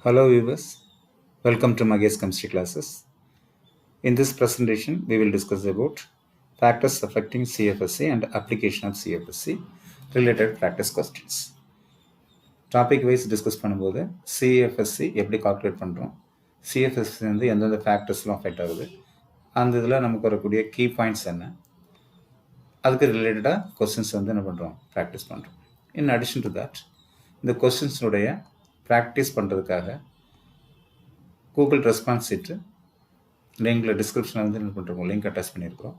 Hello viewers, welcome to Magesh Chemistry classes. In this presentation, we will discuss about factors affecting CFSC and application of CFSC related practice questions. Topic wise discuss பண்ணும்போது CFSC எப்படி calculate பண்ணுறோம், CFSC வந்து எந்தெந்த ஃபேக்டர்ஸ்லாம் affect ஆகுது, அந்த இதில் நமக்கு வரக்கூடிய கீ பாயிண்ட்ஸ் என்ன, அதுக்கு ரிலேட்டடாக கொஸ்டின்ஸ் வந்து என்ன பண்ணுறோம், ப்ராக்டிஸ் பண்ணுறோம். இன் அடிஷன் டு தட், இந்த கொஸ்டின்ஸுடைய ப்ராக்டிஸ் பண்ணுறதுக்காக கூகுள் ரெஸ்பான்ஸ் சீட்டு லிங்கில் டிஸ்கிரிப்ஷனில் வந்து என்ன பண்ணுறோம், லிங்க் அட்டாச் பண்ணியிருக்கிறோம்.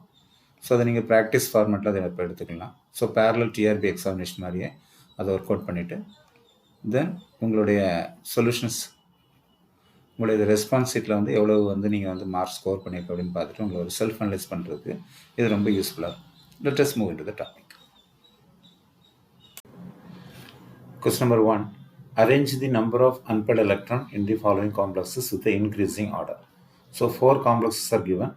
ஸோ அதை நீங்கள் ப்ராக்டிஸ் ஃபார்மேட்டில் அதை இப்போ எடுத்துக்கலாம். ஸோ பேரலல் டிஆர்பி எக்ஸாமினேஷன் மாதிரியே அதை ஒர்க் அவுட் பண்ணிவிட்டு தென் உங்களுடைய சொல்யூஷன்ஸ், உங்களுடைய ரெஸ்பான்ஸ் சீட்டில் வந்து எவ்வளோ வந்து நீங்கள் வந்து மார்க் ஸ்கோர் பண்ணியிருக்க அப்படின்னு பார்த்துட்டு உங்களை ஒரு செல்ஃப் அனலைஸ் பண்ணுறதுக்கு இது ரொம்ப யூஸ்ஃபுல்லாக. Let us move into the topic. Question number 1. Arrange the number of unpaired electron in the following complexes with the increasing order. So 4 complexes are given.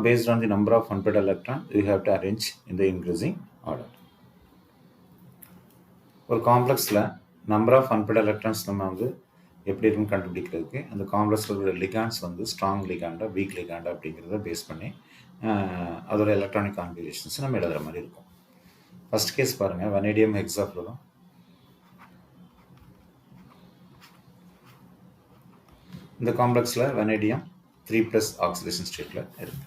Based on the number of unpaired electron, you have to arrange in the increasing order. ஒரு காம்ப்ளெக்ஸில் number of அன்பேர்ட் electrons நம்ம வந்து எப்படி இருக்குன்னு கண்டுபிடிக்கிறதுக்கு அந்த காம்ப்ளெக்ஸில் இருக்கிற லிகாண்ட்ஸ் வந்து strong லிகாண்டா week லிகாண்டா அப்படிங்கிறத பேஸ் பண்ணி அதோட எலக்ட்ரானிக் கான்ஃபிகரேஷன்ஸ் நம்ம எழுதுகிற மாதிரி இருக்கும். ஃபர்ஸ்ட் கேஸ் பாருங்கள், வனேடியம் ஹெக்ஸாஃப்ளோரம். இந்த காம்ப்ளெக்ஸில் வனேடியம் 3+ ஆக்சிடேஷன் ஸ்டேட்டில் இருக்கு.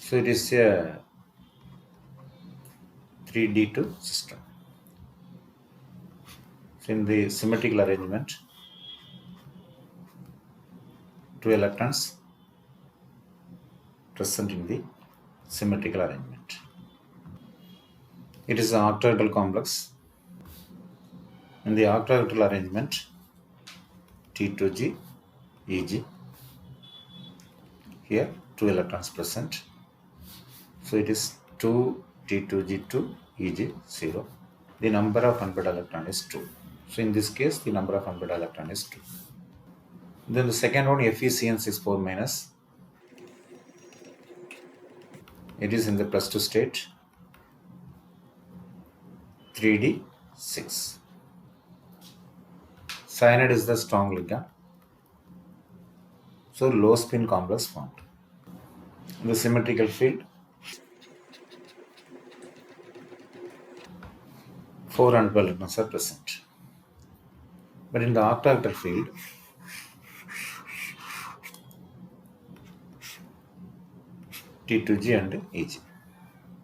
So it is a 3D2 system. So in the symmetrical arrangement, 2 electrons present in the symmetrical arrangement. It is an octahedral complex. In the octahedral arrangement, T2G, Eg. Here 2 electrons present. So it is 2 T2G2 Eg 0. The number of unpaired electron is 2. So in this case, the number of unpaired electron is 2. Then the second one, FeCN64 minus. It is in the +2 state. 3D6. Cyanide is the strong ligand. So low spin complex formed. In the symmetrical field, 4 unpaired electrons are present. But in the octahedral field, T2G and Eg.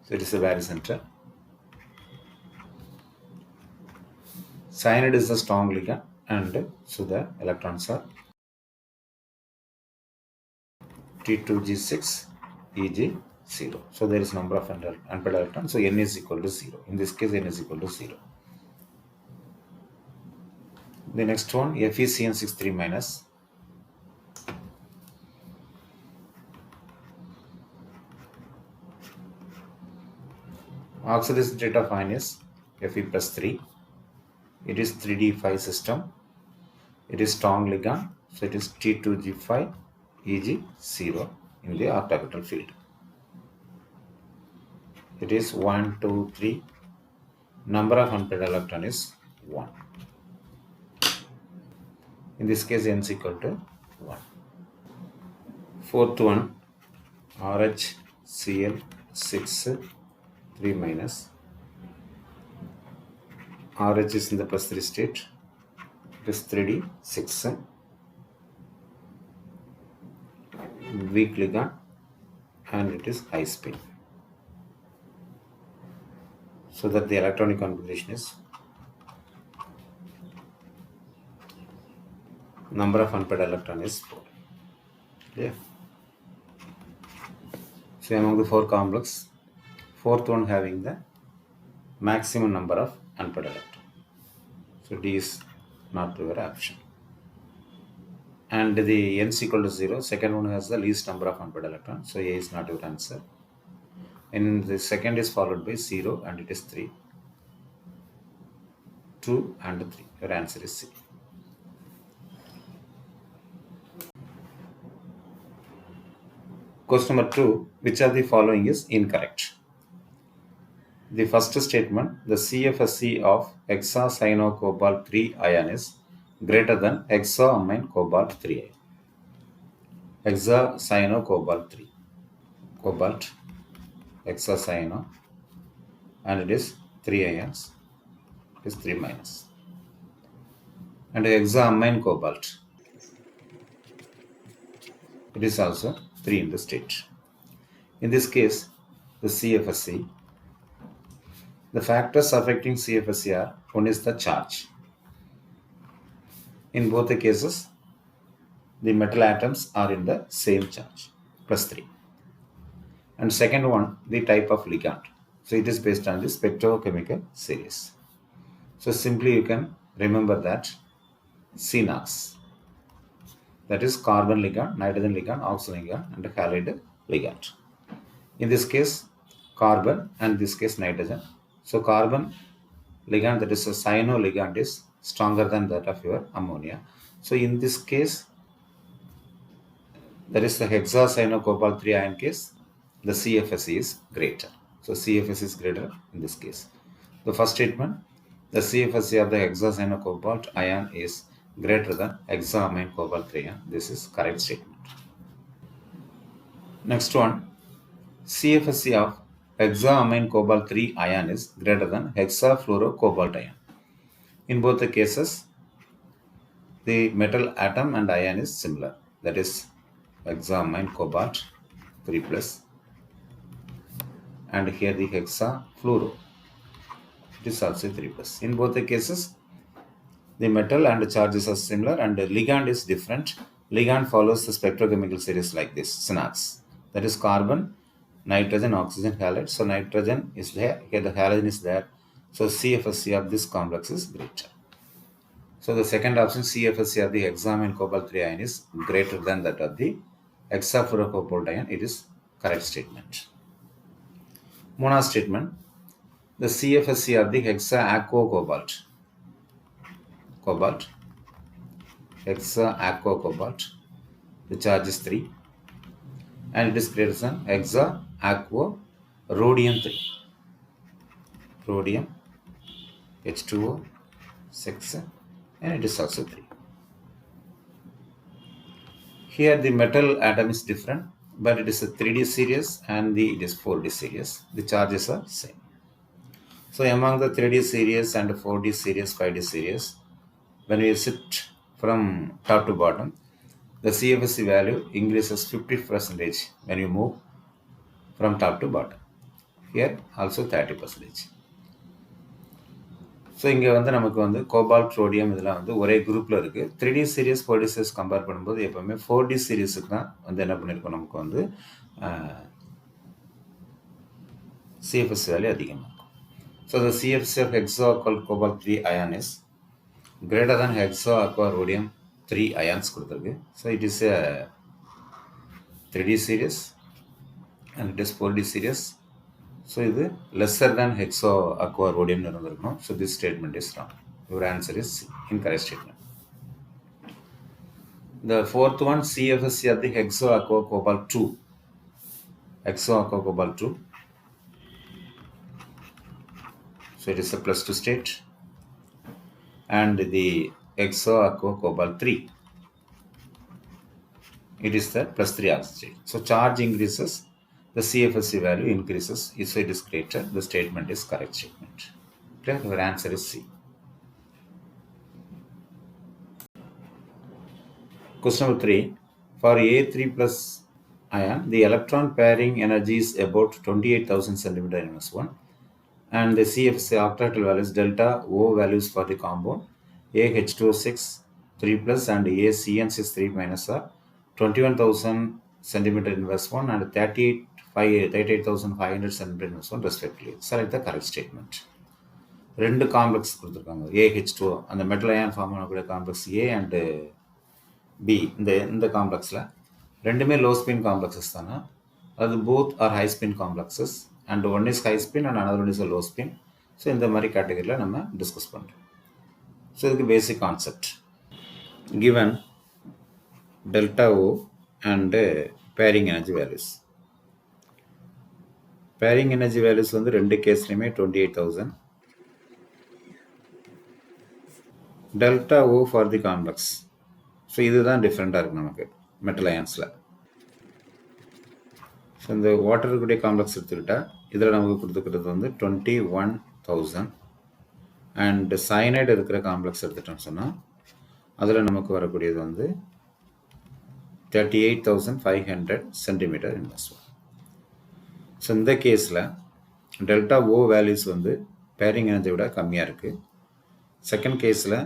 So it is a barycenter. Cyanide is a strong ligand, and so the electrons are T2G6, Eg 0. So there is number of unpaired electrons. So n is equal to 0. In this case, n is equal to 0. The next one, FeCN63 minus. Oxidation state of ion is Fe+3. It is 3D5 system. It is strong ligand. So it is T2G5, Eg 0 in the octahedral field. It is 1, 2, 3. Number of unpaired electron is 1. In this case, n is equal to 1. Fourth one, RHCl6 3 minus. RH is in the +3 state. It is 3D6. Weak ligand, and it is high spin. So that the electronic configuration is number of unpaired electron is 4. Clear? So among the 4 complex, fourth one having the maximum number of unpaired electron. So D is not your option. And the n is equal to 0. Second one has the least number of unpaired electron. So A is not your answer. And the second is followed by 0, and it is 3. 2 and 3. Your answer is C. Question number 2. Which of the following is incorrect? The first statement, the CFSE of hexacyanocobalt 3 ion is greater than hexaamine cobalt 3 ion. Hexacyano-cobalt 3. Cobalt, hexacyano, and it is 3 ions. It is 3 minus. And hexaamine cobalt, it is also 3 in the state. In this case, the CFSE, the factors affecting CFSE are, one is the charge. In both the cases, the metal atoms are in the same charge, plus 3. And second one, the type of ligand. So it is based on the spectrochemical series. So simply you can remember that CNOX, that is carbon ligand, nitrogen ligand, oxygen ligand, and halide ligand. In this case, carbon, and this case nitrogen. So carbon ligand, that is a cyano ligand, is stronger than that of your ammonia. So in this case, that is the hexacyano-cobalt 3 ion case, the CFSE is greater. So CFSE is greater in this case. The first statement, the CFSE of the hexacyano-cobalt ion is greater than hexaamine cobalt 3 ion. This is correct statement. Next one, CFSE of hexaamine cobalt 3 ion is greater than hexafluorocobalt ion. In both the cases, the metal atom and ion is similar. That is hexaamine cobalt 3 plus, and here the hexafluoro, it is also 3 plus. In both the cases, the metal and charges are similar and the ligand is different. Ligand follows the spectrochemical series like this, SNOX. That is carbon, nitrogen, oxygen, halide. So nitrogen is there, here the halogen is there. So CFSE of this complex is greater. So the second option, CFSE of the hexaamine cobalt 3 ion is greater than that of the hexafluorocobalt ion. It is correct statement. Mona statement, the CFSE of the hexaaquocobalt, hexaaquocobalt, the charge is 3, and it is greater than hexaaquorhodium 3, rhodium, H2O, 6, and it is also 3. Here the metal atom is different, but it is a 3D series and it is 4D series. The charges are same. So among the 3D series and 4D series, 5D series, when we shift from top to bottom, the CFSE value increases 50% when you move from top to bottom. Here also 30%. So இங்கே வந்து நமக்கு வந்து cobalt rhodium இதெல்லாம் வந்து ஒரே குரூப்பில் இருக்குது. 3D serious 4D series compare பண்ணும்போது எப்போவுமே 4D சீரிஸுக்கு தான் வந்து என்ன பண்ணியிருக்கோம், நமக்கு வந்து CFS வேல்யூ அதிகமாக இருக்கும். So the CFS of hexacobalt 3 ion is greater than hexachlorodium 3 ions கொடுத்துருக்கு. So it is a 3D series and it is 4D series. So இது lesser than hexachlorodium இருந்திருக்கணும். So this statement is wrong. Your answer is C, incorrect statement. The fourth one, CFSE of the hexachlorocobalt 2. Hexachlorocobalt 2. So it is a plus 2 state. And the hexachlorocobalt 3, it is the plus 3 oxygen state. So charge increases, the CFSE value increases. If it is greater, the statement is correct statement. Okay, your answer is C. Question number 3. For A3 plus ion, the electron pairing energy is about 28,000 centimeter -1, and the CFSE octatal values delta O values for the compound AH2O6 3 plus and ACN6 3 minus are 21,000 centimeter -1 and 38,500 centimeter -1 respectively. Select the correct statement. ரெண்டு complex கொடுத்துருக்காங்க, AH2O அந்த metal ion form பண்ணக்கூடிய complex A and B. இந்த காம்ப்ளெக்ஸில் ரெண்டுமே low spin complexes தானே, அது both are high spin complexes and one is high spin and another one is low spin. So இந்த மாதிரி கேட்டகரியில் நம்ம டிஸ்கஸ் பண்ணுறோம். ஸோ இதுக்கு basic concept given delta O and pairing energy values. Pairing energy values வந்து ரெண்டு கேஸ்லையுமே 28,000. Delta O for the complex. So இதுதான் டிஃப்ரெண்ட்டாக இருக்குது நமக்கு மெட்டல் அயான்ஸில். ஸோ இந்த வாட்டர் இருக்கக்கூடிய காம்ப்ளெக்ஸ் எடுத்துக்கிட்டால் இதில் நமக்கு கொடுத்துக்கிறது வந்து 21,000. அண்ட் சயனைடு இருக்கிற காம்ப்ளெக்ஸ் எடுத்துட்டோம்னு சொன்னால் அதில் நமக்கு வரக்கூடியது வந்து 38,500 சென்டிமீட்டர் இன்வெர்ஸ்வல். ஸோ இந்த கேஸில் டெல்டா ஓ வேல்யூஸ் வந்து பேரிங் எனர்ஜியை விட கம்மியாக இருக்குது. செகண்ட் கேஸில்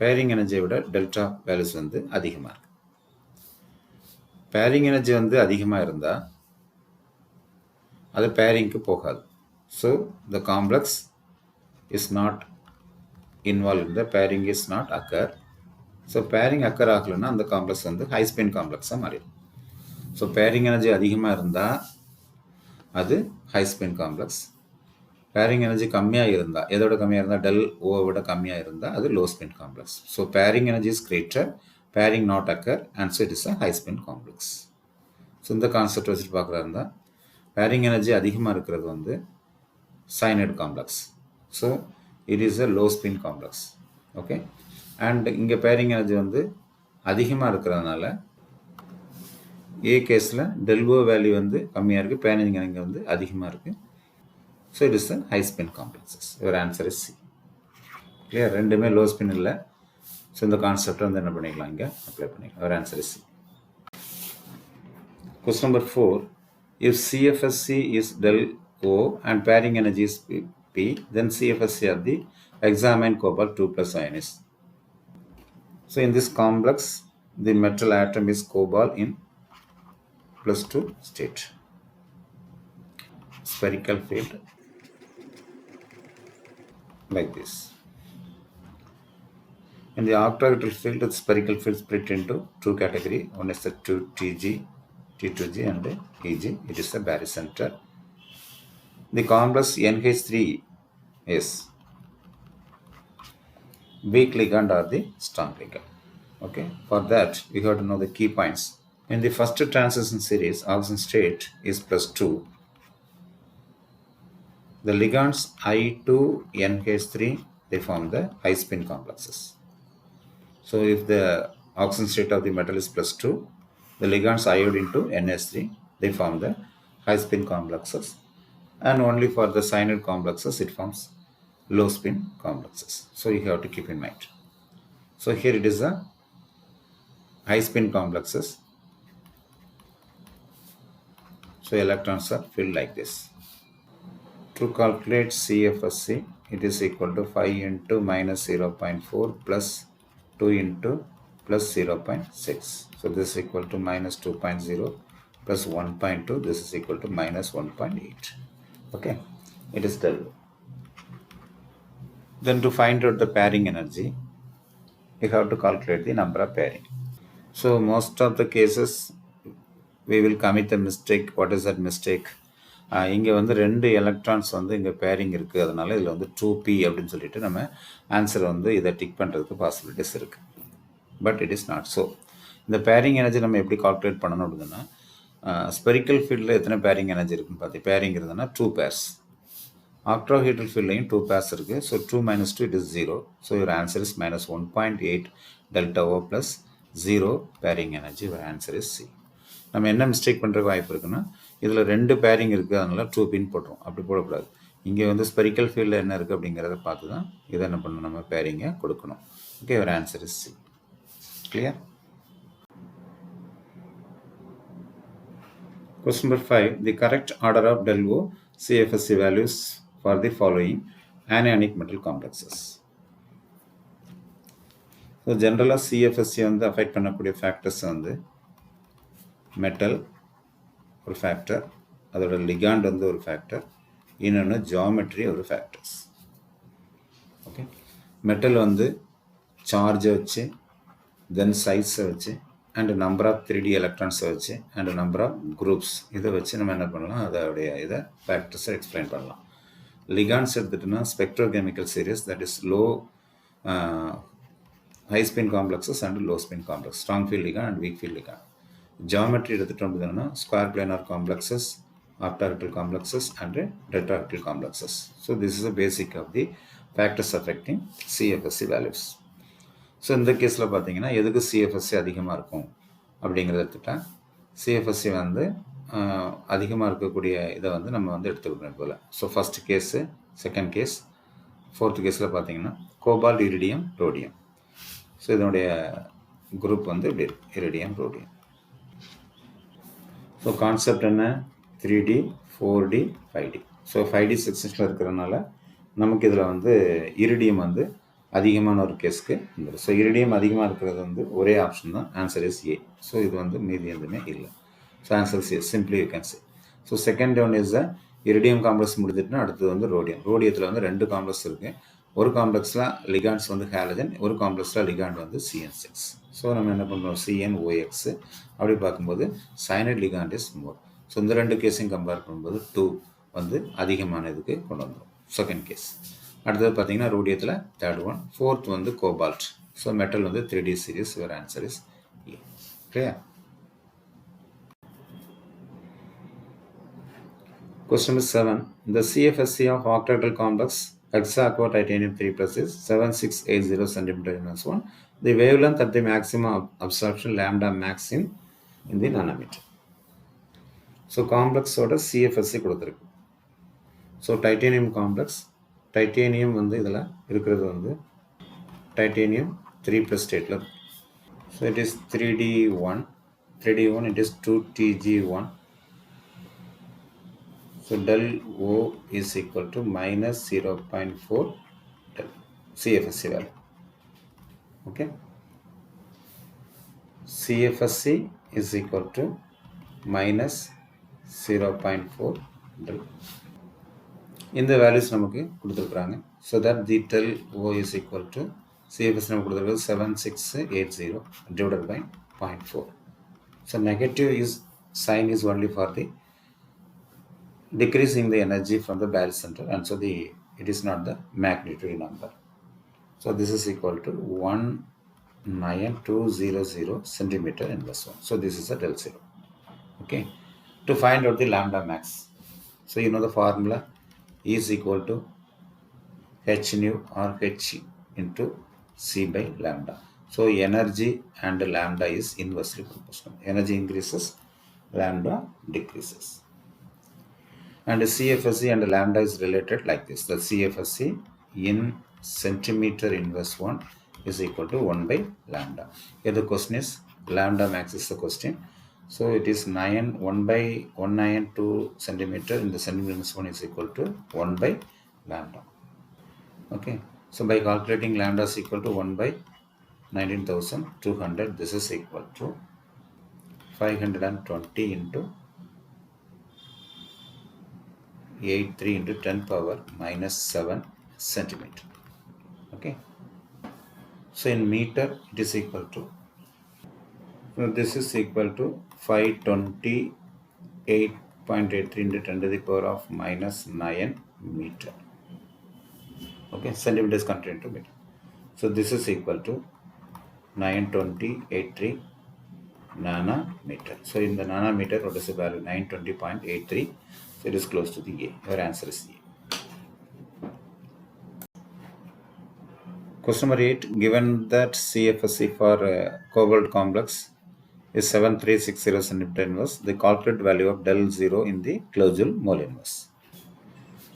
பேரிங் எனர்ஜியை விட டெல்டா வேல்யூஸ் வந்து அதிகமாக இருக்குது. பேரிங் எனர்ஜி வந்து அதிகமாக இருந்தால் அது பேரிங்க்கு போகாது. So the complex is not involve in the pairing is not occur. So pairing occur ஆகலைன்னா அந்த காம்ப்ளெக்ஸ் வந்து ஹை ஸ்பின் காம்ப்ளெக்ஸாக மாறிடும். ஸோ பேரிங் எனர்ஜி அதிகமாக இருந்தால் அது high spin complex. Bearing energy கம்மியாக இருந்தால், எதோட கம்மியாக இருந்தால் டெல் ஓவை விட கம்மியாக இருந்தால் அது low spin complex. So pairing energy is greater, pairing not occur, and so it is a high spin complex. So இந்த கான்செப்ட் வச்சுட்டு பார்க்குறா இருந்தால் பேரிங் எனர்ஜி அதிகமாக இருக்கிறது வந்து cyanide complex. So it is a low spin complex. Okay. And இங்கே pairing energy வந்து அதிகமாக இருக்கிறதுனால ஏ கேஸில் டெல்ஓ வேல்யூ வந்து கம்மியாக இருக்குது, பேரிங் எனர்ஜி வந்து அதிகமாக இருக்குது. So it is a high spin complexes. Your answer is C. Clear? ரெண்டுமே லோ ஸ்பின் இல்லை. ஸோ இந்த கான்செப்டை வந்து என்ன பண்ணிக்கலாம், இங்கே அப்ளை பண்ணிக்கலாம். Your answer is C. Question number 4. If CFSC is del O and pairing energy is P, then CFSC are the examined cobalt 2 plus ion is. So in this complex, the metal atom is cobalt in +2 state. Spherical field like this. In the octahedral field, the spherical field split into two categories. One is the 2TG, T2G and EG. It is the barycenter. The complex NH3 is weak ligand or the strong ligand. Okay. For that, we have to know the key points. In the first transition series, oxygen state is +2. The ligands I2, NH3, they form the high spin complexes. So if the oxygen state of the metal is +2, the ligands iode into NH3, they form the high spin complexes. And only for the cyanide complexes, it forms low spin complexes. So you have to keep in mind. So here it is a high spin complexes. So electrons are filled like this. To calculate CFSC, it is equal to 5 into minus 0.4 plus 2 into plus 0.6. So this is equal to minus 2.0 plus 1.2. This is equal to minus 1.8. Okay, it is del. Then to find out the pairing energy, you have to calculate the number of pairing. So most of the cases, we will commit a mistake. What is that mistake? இங்கே வந்து 2 electrons வந்து இங்கே bearing இருக்குது, அதனால் இதில் வந்து 2p அப்படின்னு சொல்லிட்டு நம்ம ஆன்சர் வந்து இதை டிக் பண்ணுறதுக்கு பாசிபிலிட்டிஸ் இருக்குது. But it is not so. இந்த பேரிங் எனர்ஜி நம்ம எப்படி கால்குலேட் பண்ணணும் அப்படின்னா, ஸ்பெரிக்கல் ஃபீல்டில் எத்தனை பேரிங் எனர்ஜி இருக்குன்னு பார்த்து, பேரிங் இருந்ததுன்னா 2 pairs. ஆக்டோஹெட்ரல் ஃபீல்ட்லையும் 2 pairs இருக்குது. So 2 minus 2 it is 0. So your answer is minus 1.8 delta O plus 0 bearing energy. your answer is C. நம்ம என்ன மிஸ்டேக் பண்ணுறதுக்கு வாய்ப்பு இருக்குன்னா, இதில் 2 பேரிங் இருக்குது, அதனால 2 பின் போட்டுரும். அப்படி போடக்கூடாது. இங்கே வந்து ஸ்பெரிக்கல் ஃபீல்டில் என்ன இருக்குது அப்படிங்கிறத பார்த்து தான் இதை என்ன பண்ணணும், நம்ம பேரிங்கை கொடுக்கணும். ஓகே, ஒரு answer is C. Clear? Question number 5. The correct order of del O CFSC values for the following anionic metal complexes. So ஜென்ரலாக சிஎஃப்எஸ்சி வந்து அஃபெக்ட் பண்ணக்கூடிய ஃபேக்டர்ஸ் வந்து மெட்டல் ஒரு ஃபேக்டர், அதோட லிகாண்ட் வந்து ஒரு ஃபேக்டர், இன்னொன்று ஜியாமெட்ரி ஒரு ஃபேக்டர்ஸ். ஓகே, மெட்டல் வந்து சார்ஜை வச்சு, தென் சைஸை வச்சு, அண்ட் நம்பர் ஆஃப் 3D எலக்ட்ரான்ஸை வச்சு, அண்ட் நம்பர் ஆஃப் குரூப்ஸ், இதை வச்சு நம்ம என்ன பண்ணலாம், அதோடைய இதை ஃபேக்டர்ஸை எக்ஸ்பிளைன் பண்ணலாம். லிகாண்ட்ஸ் எடுத்துகிட்டோன்னா spectrochemical series, that is low high spin complexes and low spin complex, strong field ligand and weak field ligand. Geometry எடுத்துட்டோம் அப்படின்னா square planar complexes, octagonal complexes and tetrahedral complexes. So this is the basic of the factors affecting CFSC values. So இந்த கேஸில் பார்த்தீங்கன்னா எதுக்கு CFSC அதிகமாக இருக்கும் அப்படிங்கிறத எடுத்துட்டால் CFSC வந்து அதிகமாக இருக்கக்கூடிய இதை வந்து நம்ம வந்து எடுத்துக்கணும் போல். So first case, second case, fourth கேஸில் பார்த்தீங்கன்னா கோபால்ட், இரிடியம், ரோடியம். ஸோ இதனுடைய குரூப் வந்து இப்படி இருக்கு, இரிடியம், ரோடியம். ஸோ கான்செப்ட் என்ன? 3D, 4D, 5D. So 5D செக்ஷன்ஸில் இருக்கிறதுனால நமக்கு இதில் வந்து இரிடியம் வந்து அதிகமான ஒரு கேஸ்க்கு வந்துடும். ஸோ இரிடியம் அதிகமாக இருக்கிறது வந்து ஒரே ஆப்ஷன் தான், ஆன்சர் இஸ் ஏ. ஸோ இது வந்து மீதி எதுவுமே இல்லை. So answer is A, simply you can say. So second one is iridium complex முடிஞ்சிட்டுனா அடுத்தது வந்து ரோடியம். ரோடியத்தில் வந்து 2 காம்ப்ளெக்ஸ் இருக்குது. ஒரு காம்ப்ளெக்ஸில் லிகாண்ட்ஸ் வந்து ஹாலஜன், ஒரு காம்ப்ளெக்ஸில் லிகாண்ட் வந்து CN6. ஸோ நம்ம என்ன பண்ணுறோம், CNOX. அப்படி பார்க்கும்போது cyanide ligand is more. So இந்த 2 கேஸையும் கம்பேர் பண்ணும்போது 2 வந்து அதிகமான இதுக்கு கொண்டு வந்துடும், செகண்ட் கேஸ். அடுத்தது பார்த்தீங்கன்னா ரோடியத்தில் தேர்ட் ஒன். ஃபோர்த் வந்து கோபால்ட். ஸோ மெட்டல் வந்து 3D series. Your answer is A. Clear? Question number 7. The CFSC of octahedral complex hexaco titanium 3 plus is 7680 cm/1. The wavelength at the maximum absorption lambda max in the nanometer. So complex ஓட CFSC கொடுத்துருக்கு. So titanium complex, titanium வந்து இதில் இருக்கிறது வந்து titanium 3 + ஸ்டேட்டில். So it is 3D1. 3D1 it is 2Tg1. So del O is equal to minus 0.4 del CFSC value. Okay. CFSC is equal to minus 0.4 del. இந்த values நமக்கு கொடுத்துருக்குறாங்க. So that the del O is equal to CFSC நமக்கு கொடுத்துருக்கிறது 7680 divided by 0.4. So negative is sign is only for the decreasing the energy from the barrel center, and so it is not the magnitude number. So this is equal to 19200 centimeter inverse 1. So this is a del 0. Okay. To find out the lambda max, so you know the formula is equal to h nu or h into c by lambda. So energy and lambda is inversely proportional. Energy increases, lambda decreases. And CFSC and lambda is related like this. The CFSC in centimeter inverse 1 is equal to 1 by lambda. Here the question is lambda max is the question. So it is 1 by 192 centimeter in the centimeter inverse 1 is equal to 1 by lambda. Okay. So by calculating lambda is equal to 1 by 19,200. This is equal to 520 into 83 into 10 power minus 7 centimeter. Okay. So in meter it is equal to, so this is equal to 528.83 into 10 to the power of minus 9 meter. Okay, centimeter is converted into meter. So this is equal to 920.83 nanometer. So in the nanometer, what is the value? 920.83. So it is close to the A. Your answer is A. Question number 8. Given that CFSC for cobalt complex is 7360 centimeter inverse, the calculated value of del 0 in the kilojoule mole inverse.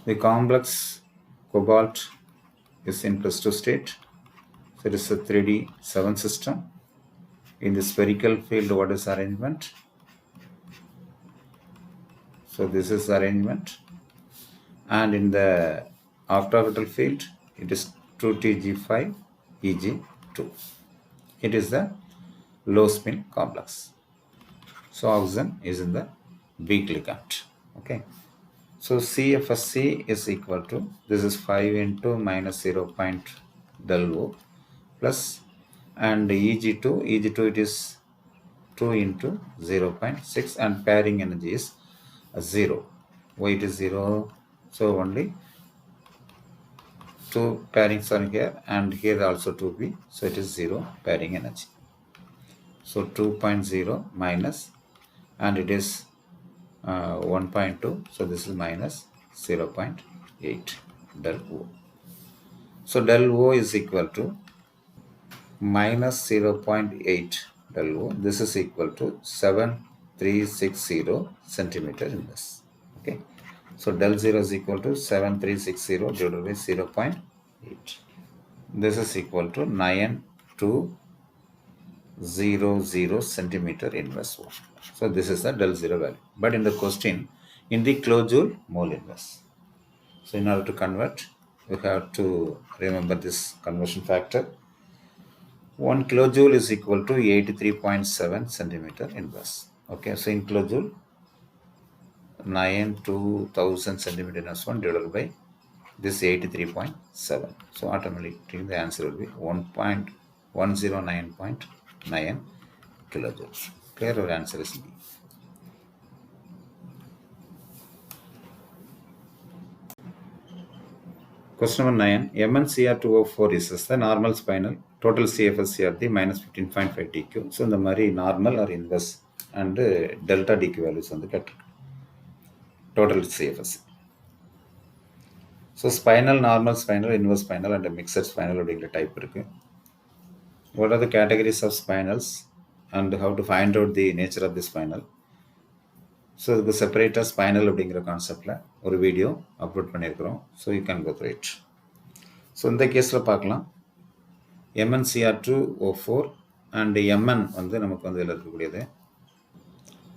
The complex cobalt is in +2 state. So it is a 3D7 system. In the spherical field, what is arrangement? So this is arrangement. And in the octahedral field, it is 2Tg5 Eg2. It is the low spin complex. So oxygen is in the weak ligand. Okay. So CFSC is equal to, this is 5 into minus 0. Del O plus, and Eg2 it is 2 into 0.6, and pairing energy is 0. Why it is 0? So only 2 pairings are here, and here also 2p, so it is 0 pairing energy. So 2.0 minus, and it is 1.2. So this is minus 0.8 del O. So del O is equal to minus 0.8 del O. This is equal to 7360 centimeter inverse. Okay. So del 0 is equal to 7360 divided by 0.8. This is equal to 9200 centimeter inverse O. So this is the del 0 value. But in the question, in the kilojoule mole inverse. So in order to convert, you have to remember this conversion factor. 1 kilojoule is equal to 83.7 centimeter inverse. Okay, so in kilojoule, 92000 centimeter inverse 1 divided by this 83.7. So automatically the answer will be 1.109.9 kilojoules. Clear, our answer is B. Question number 9. MnCr2O4 is the normal spinal. Total CFSC of the minus 15.5 DQ. So the Murray normal or inverse and delta DQ values on the cut. Total CFSC. So spinal, normal spinal, inverse spinal and a mixed spinal type. What are the categories of spinals and how to find out the nature of the spinal? So the separator spinal concept or video upload pannirukrom. So you can go through it. So in the case la paakalam MnCr2O4 and Mn வந்து நமக்கு வந்து இதல இருக்கக்கூடியது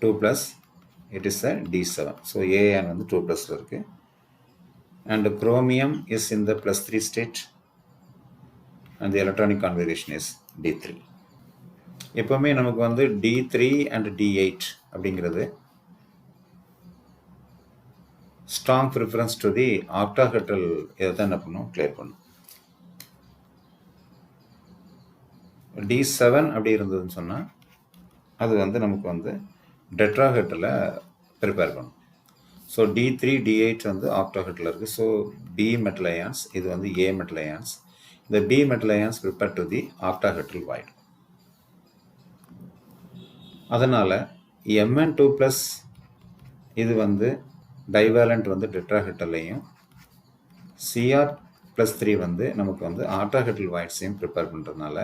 2 plus it is a D7. So An வந்து 2 plus ல இருக்கு. And chromium is in the plus 3 state and the electronic configuration is D3. எப்பவுமே நமக்கு வந்து D3 and D8 அப்படிங்கிறது strong preference to the octahedral இதைத்தான் என்ன பண்ணும் clear பண்ணும். D7 அப்படி இருந்ததுன்னு சொன்னா அது வந்து நமக்கு வந்து டெட்ராஹெட்ரல ப்ரிப்பேர் பண்ணும். ஸோ D3 D8 வந்து octahedral இருக்கு. ஸோ B metal ions இது வந்து A metal ions. இந்த B metal ions prepare to the octahedral void. அதனால Mn2 plus இது வந்து டைவேலண்ட் வந்து டெட்ராஹெட்ரலையும் Cr plus 3 வந்து நமக்கு வந்து octahedral voidsையும் ப்ரிப்பேர் பண்ணுறதுனால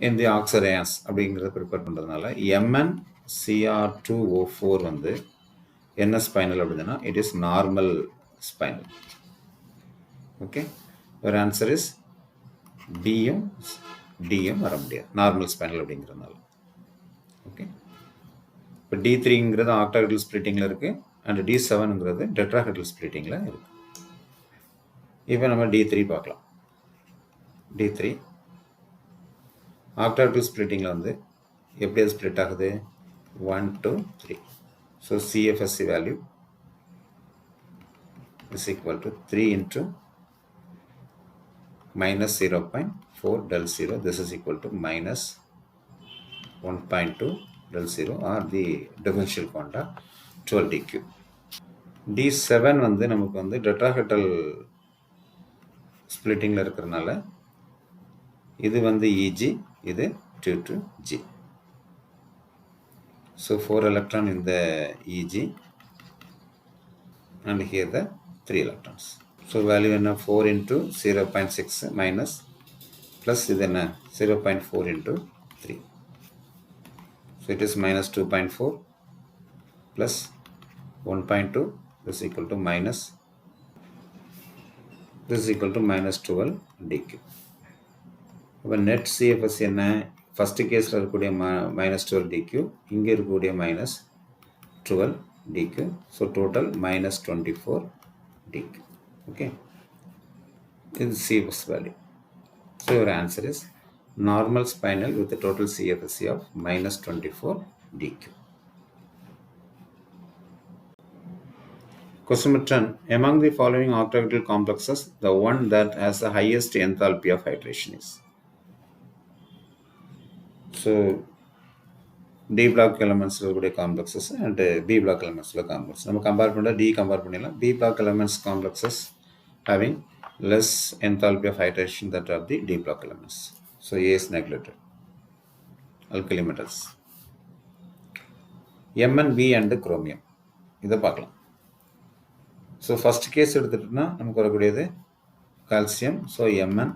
இந்த ஆக்சைடு அயான்ஸ் அப்படிங்கிறத ப்ரிப்பேர் பண்ணுறதுனால MnCr2O4 வந்து என்ன ஸ்பைனல் அப்படின்னா it is normal spinal. Okay, ஒரு ஆன்சர் இஸ் பியும் டியும் வர முடியாது நார்மல் ஸ்பைனல் அப்படிங்கிறதுனால. ஓகே, இப்போ D3ங்கிறது ஆக்டாஹெட்ரல் ஸ்பிளிட்டிங்கில் இருக்குது அண்ட் D7ங்கிறது டெட்ராஹெட்ரல் ஸ்பிளிட்டிங்கில் இருக்குது. இப்போ நம்ம D3 பார்க்கலாம். D3 ஆக்டாஹெட்ரல் ஸ்பிளிட்டிங்கில் வந்து எப்படி அது ஸ்ப்ளிட் ஆகுது 1 2 3. So CFSC value is equal to 3 into minus 0.4 del 0. This is equal to minus 1.2 del 0 or the differential quanta 12 dq. D7 வந்து நமக்கு வந்து டெட்ராஹெட்ரல் ஸ்பிளிட்டிங்கில் இருக்கிறதுனால இது வந்து EG, இது 2 to G. So 4 electron in the EG and here the 3 electrons. So value என்ன 4 into 0.6 minus plus இது என்ன 0.4 into 3. So it is minus 2.4 plus 1.2. This is equal to minus. This is equal to minus 12 dq. இப்போ net CFSC என்ன first கேஸில் இருக்கக்கூடிய minus 12 dq, இங்கே இருக்கக்கூடிய minus 12 dq. So total minus 24 dq. Okay, இது CFS value. So your answer is normal spinal with a total CFSC of minus 24 dq. Question number 10. Among the following octahedral complexes, the one that has the highest enthalpy of hydration is? So D block elements complexes and B block elements complexes. நம்ம compare பண்ணா D compare பண்ணிடலாம். B block elements complexes having less enthalpy of hydration that of the D block elements. So A is neglected. Alkali metals. MnV and chromium இதை பார்க்கலாம். So first case எடுத்துகிட்டோம்னா நமக்கு வரக்கூடியது calcium. So Mn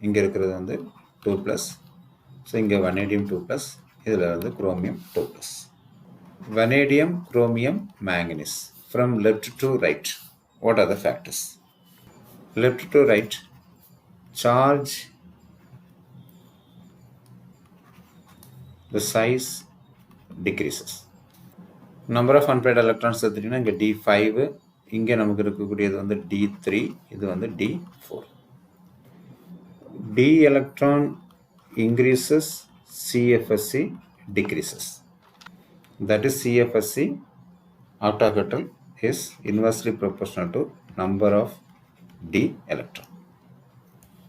இங்கே இருக்கிறது வந்து 2+, so இங்கே vanadium 2+, இதில் வந்து chromium 2+. Vanadium, chromium, manganese. From left to right, what are the factors? Left to right, charge, the size decreases. Number of unpaired electrons எடுத்துட்டீங்கன்னா இங்கே D5, இங்கே நமக்கு இருக்கக்கூடியது வந்து D3, இது வந்து D4. D electron increases, CFSC decreases. That is CFSC octagonal is inversely proportional to number of D electron.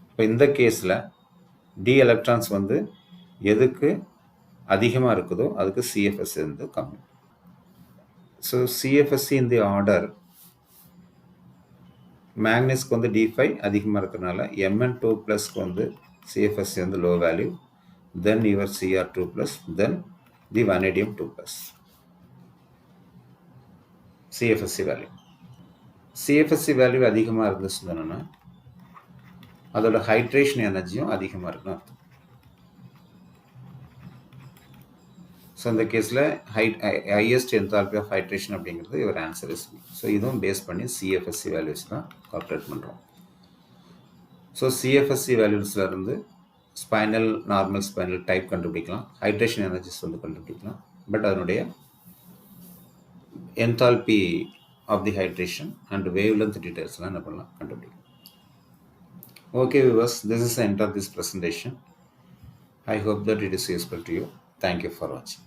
இப்போ இந்த கேஸில் D எலக்ட்ரான்ஸ் வந்து எதுக்கு அதிகமாக இருக்குதோ அதுக்கு CFSC வந்து கம்மி. So CFSC in the order, மேக்னீஸ்க்கு வந்து D5 அதிகமாக இருக்கிறதுனால Mn2+க்கு வந்து CFSC வந்து low value, then your Cr2+, then the vanadium 2+. CFSC value. CFSC value அதிகமாக இருந்துச்சுன்னா அதோட ஹைட்ரேஷன் எனர்ஜியும் அதிகமாக இருக்குன்னு அர்த்தம். ஸோ இந்த கேஸில் ஹையஸ்ட் என்தால்பி ஆஃப் ஹைட்ரேஷன் அப்படிங்கிறது ஒரு ஆன்சர் இஸ் பி. ஸோ இதுவும் பேஸ் பண்ணி CFSC வேல்யூஸ் தான் கால்குலேட் பண்ணுறோம். ஸோ CFSC வேல்யூஸில் இருந்து ஸ்பைனல், நார்மல் ஸ்பைனல் டைப் கண்டுபிடிக்கலாம், ஹைட்ரேஷன் எனர்ஜிஸ் வந்து கண்டுபிடிக்கலாம். பட் அதனுடைய enthalpy of the hydration and wavelength details என்ன பண்ணலாம் கண்டுபிடிக்கலாம். Okay viewers, this is the end of this presentation. I hope that it is useful to you. Thank you for watching.